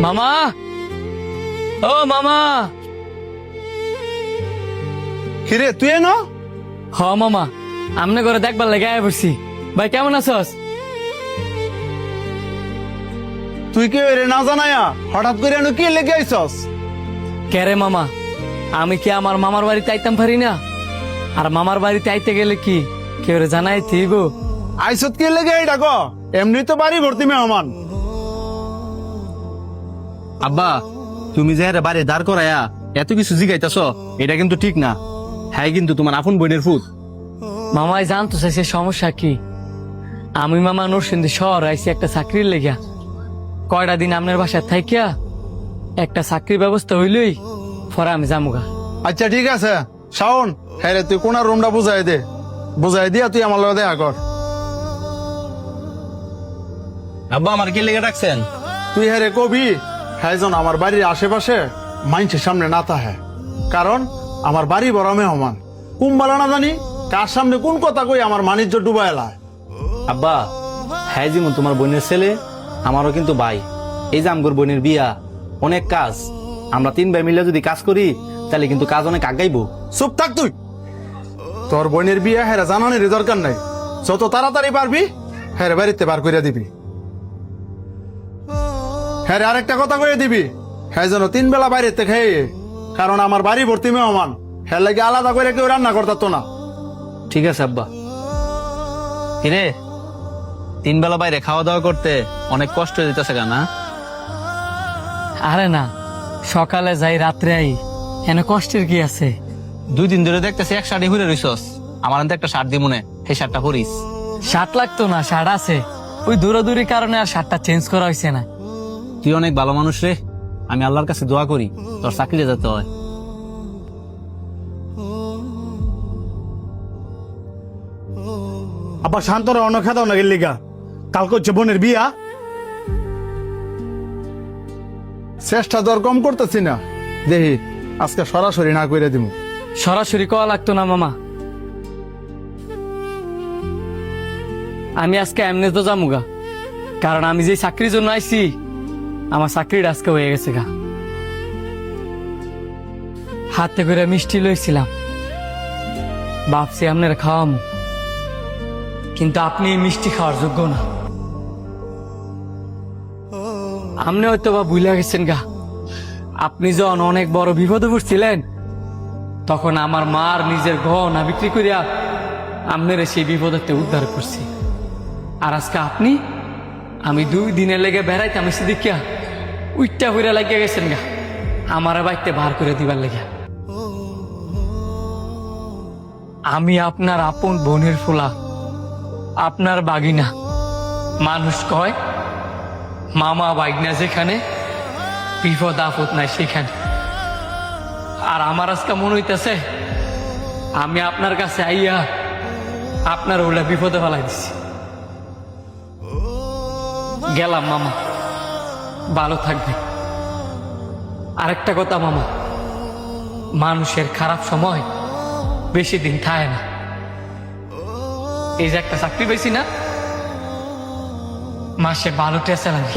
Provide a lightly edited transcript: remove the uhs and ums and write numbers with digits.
মামা, ও মামা। কিরে তুই এনো? হ মামা, আমনে করে দেখবার লেগে আয়া পড়ছি। ভাই কেমন আছস? তুই কি রে না জানায়া হঠাৎ করে এনো কি লেগে আইছস? কেরে মামা, আমি কি আমার মামার বাড়িতে আইতাম পারি না? আর মামার বাড়িতে আইতে গেলে কি কেউ জানাই থইব? আইছত কি লেগে এই ডাকো? এমনি তো বাড়ি ভর্তি মেহমান। আব্বা, তুমি যে বাড়ি দাঁড় করায়া এত কিছু জিগাইতেছ, এটা কিন্তু ঠিক না। হ্যাঁ, কিন্তু তোমার আপন বোনের ফুট। মামাই জানতো চাইছে সমস্যা কি? আমি মামা নরসিংদী শহর আইছি একটা চাকরির লেগা। কয়টা দিন আপনার বাসায় থাইকিয়া একটা চাকরির ব্যবস্থা হইলই পরে আমি যামুগা। আচ্ছা ঠিক আছে শাওন, হ্যাঁ রে তুই কোন রুমটা বুঝাই দে, বুঝাই দিয়া তুই আমার লগে দেখা কর। আব্বা, আমার কি লেগে রাখছেন? তুই হ্যাঁ রে কবি, হ্যাঁ যেন আমার বাড়ির আশেপাশে মাইনসের সামনে না তাহে, কারণ আমার বাড়ি বড় মেহমান। কুম্বালা না জানি কার সামনে কোন কথা কই আমার মানিজ্য ডুবাই এলায়। আব্বা, হ্যাঁ যেমন তোমার বোনের ছেলে, আমারও কিন্তু ভাই। এই যে আমগর বোনের বিয়া, অনেক কাজ। আমরা 3 ভাই মিলে যদি কাজ করি তাহলে কিন্তু কাজ অনেক আগাইবো। চুপ থাক তুই। তোর বোনের বিয়ে হ্যাঁ জানানোর দরকার নাই। যত তাড়াতাড়ি পারবি হ্যাঁ বাড়িতে বার করে দিবি। হ্যাঁ আরেকটা কথা কয়ে দিবি, হ্যাঁ যেন 3 বেলা বাইরেতে খেয়ে, কারণ আমার বাড়ি ভর্তি মেহমান। হ্যাঁ লাগে আলাদা করে কেউ রান্না করতো না। ঠিক আছে আব্বা। কিরে, 3 বেলা বাইরে খাওয়া দাওয়া করতে অনেক কষ্ট হয়ে যেতেছে না? আরে না, সকালে যাই রাত্রে আই, এনে কষ্টের কি আছে? 2 দিন ধরে দেখতেছি এক শাড়ি ঘুরে রইছস। আমার হাতে একটা শার্ট দি মনে, সেই শার্টটা পরিস। শার্ট লাগতো না, শার্ট আছে। ওই দূরাদূরির কারণে আর শার্টটা চেঞ্জ করা হয়েছে না। তুই অনেক ভালো মানুষ রে, আমি আল্লাহর কাছে দোয়া করি তোর চাকরিতে যেতে হয়। আবার শান্তরা অন্য খেদাও না গেলিগা, কালকে হচ্ছে বোনের বিয়া। চেষ্টা তো আর কম করতেছি না, দেখি আজকে সরাসরি না করে দিব। সরাসরি কওয়া লাগতো না মামা। আমি আজকে এমনি তো যামুগা, কারণ আমি যে চাকরির জন্য আইছি আমার চাকরিটা আজকে হয়ে গেছে গা। হাতে করে মিষ্টি লইছিলাম, ভাবছি আপনার খাওয়ামু, কিন্তু আপনি এই মিষ্টি খাওয়ার যোগ্য না। আপনি হয়তো বা ভুলে গেছেন গা, আপনি যখন অনেক বড় বিপদে পড়ছিলেন তখন আমার মার নিজের গহনা বিক্রি করিয়া আপনার সেই বিপদে উদ্ধার করছি। আর আজকে আপনি, আমি 2 দিনের লেগে বেড়াইতাম এসে দেখিয়া উইটটা হইরা লাগিয়া গেছেন গা আমার বাইকতে বার করে দিবার লেগে। আমি আপনার আপন বোনের ফুলা, আপনার বাগিনা। মানুষ কয় মামা বাগিনা যেখানে, বিপদ আপদ নাই সেখানে। আর আমার আজকে মনে হইতেছে আমি আপনার কাছে আইয়া আপনার ওটা বিপদে ফেলাই দিছি। গেলাম মামা, ভালো থাকবে। আরেকটা কথা মামা, মানুষের খারাপ সময় বেশি দিন থাকে না। এই যে একটা চাকরি পেয়েছি না, মাসে 12টা স্যালারি,